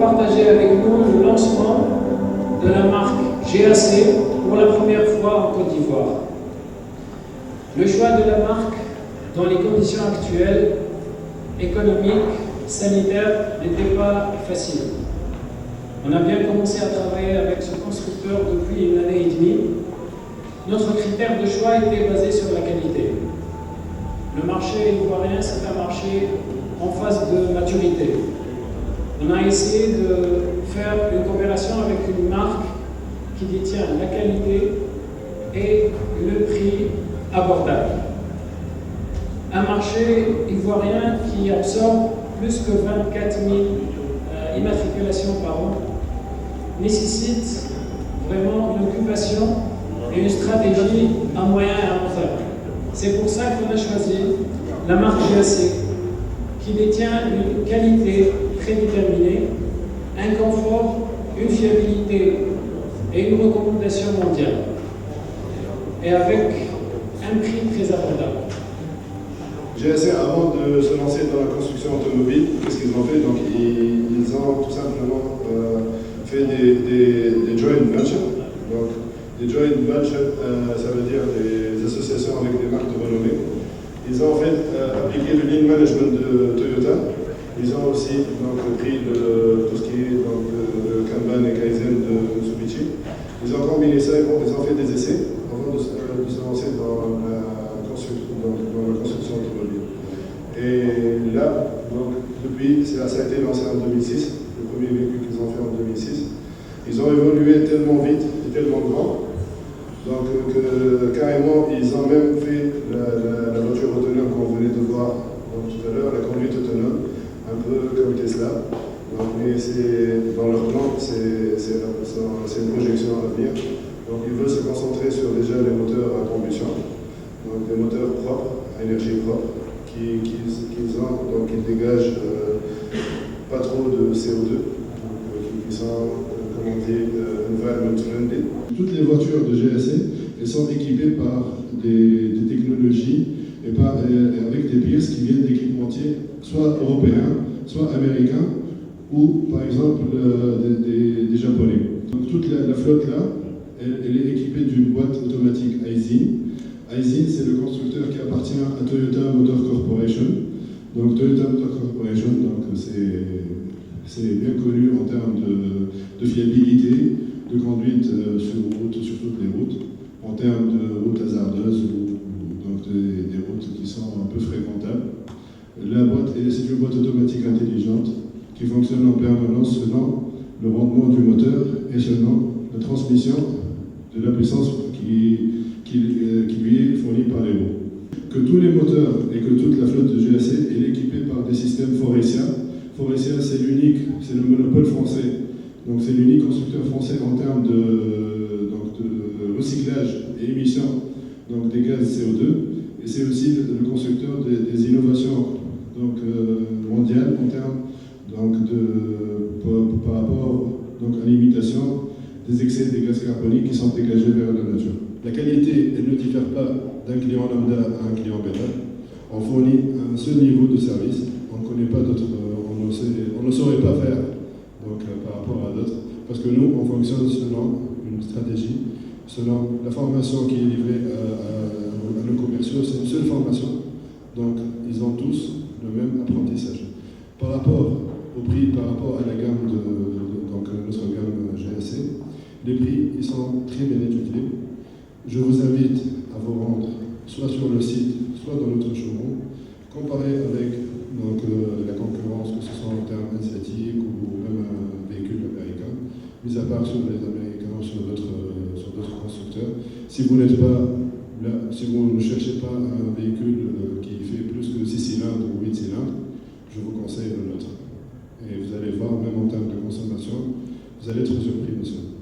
partager avec nous le lancement de la marque GAC pour la première fois en Côte d'Ivoire. Le choix de la marque dans les conditions actuelles, économiques, sanitaires, n'était pas facile. On a bien commencé à travailler avec ce constructeur depuis 1 année et demie. Notre critère de choix était basé sur la qualité. Le marché ivoirien, c'est un marché en phase de maturité. On a essayé de faire une coopération avec une marque qui détient la qualité et le prix abordable. Un marché ivoirien qui absorbe plus que 24 000 immatriculations par an nécessite vraiment une occupation et une stratégie à moyen et à long terme. C'est pour ça qu'on a choisi la marque GAC, qui détient une qualité très déterminée, un confort, une fiabilité et une recommandation mondiale, et avec un prix très abordable. GAC, avant de se lancer dans la construction automobile, qu'est-ce qu'ils ont fait? Donc, ils ont tout simplement fait des joint ventures. Donc, des joint ventures, ça veut dire des associations avec des marques de renommée. Ils ont en fait appliqué le lean management de Toyota. Ils ont aussi donc, pris tout ce qui est donc, le Kanban et Kaizen de Mitsubishi. Ils ont combiné ça, ils ont fait des essais avant de se lancer dans la construction automobile. Et là, donc, depuis, ça a été lancé en 2006, le premier véhicule qu'ils ont fait en 2006. Ils ont évolué tellement vite et tellement grand, donc que carrément, ils ont même fait la voiture autonome qu'on venait de voir donc, tout à l'heure, la conduite autonome, un peu comme Tesla. Donc, mais c'est dans leur plan, c'est une projection à venir. Donc ils veulent se concentrer sur déjà les moteurs à combustion, donc des moteurs propres, à énergie propre, qui dégagent pas trop de CO2, donc, qui sont environment friendly. Toutes les voitures de GAC, elles sont équipées par des technologies et avec des pièces qui viennent d'équipementiers soit européens, soit américains, ou par exemple des japonais. Donc toute la flotte là, elle est équipée d'une boîte automatique Aisin. Aisin, c'est le constructeur qui appartient à Toyota Motor Corporation. Donc Toyota Motor Corporation, c'est bien connu en termes de fiabilité, de conduite sur route, sur toutes les routes, en termes de routes hasardeuses ou donc des routes qui sont un peu fréquentables. La boîte, c'est une boîte automatique intelligente qui fonctionne en permanence selon le rendement du moteur et selon la transmission de la puissance qui lui est fournie par les roues. Que tous les moteurs et que toute la flotte de GAC est équipée par des systèmes Faurecia. Faurecia, c'est l'unique, c'est le monopole français. Donc c'est l'unique constructeur français en termes de recyclage et émission donc, des gaz CO2. Et c'est aussi le constructeur des innovations mondiales en termes par rapport à l'imitation des excès des gaz carboniques qui sont dégagés vers la nature. La qualité, elle ne diffère pas d'un client lambda à un client bêta. On fournit un seul niveau de service. On ne connaît pas d'autres, on ne saurait pas faire par rapport à d'autres. Parce que nous, on fonctionne selon une stratégie, selon la formation qui est livrée à nos commerciaux. C'est une seule formation. Donc, ils ont tous le même apprentissage. Par rapport au prix, par rapport à la gamme notre gamme GAC, les prix ils sont très bien étudiés. Je vous invite à vous rendre soit sur le site, soit dans notre showroom, comparer avec la concurrence, que ce soit en termes asiatiques ou même un véhicule américain, mis à part sur les Américains ou sur d'autres constructeurs. Si vous n'êtes pas là, si vous ne cherchez pas un véhicule qui fait plus que 6 cylindres ou 8 cylindres, je vous conseille le nôtre. Et vous allez voir, même en termes de consommation, vous allez être surpris, monsieur.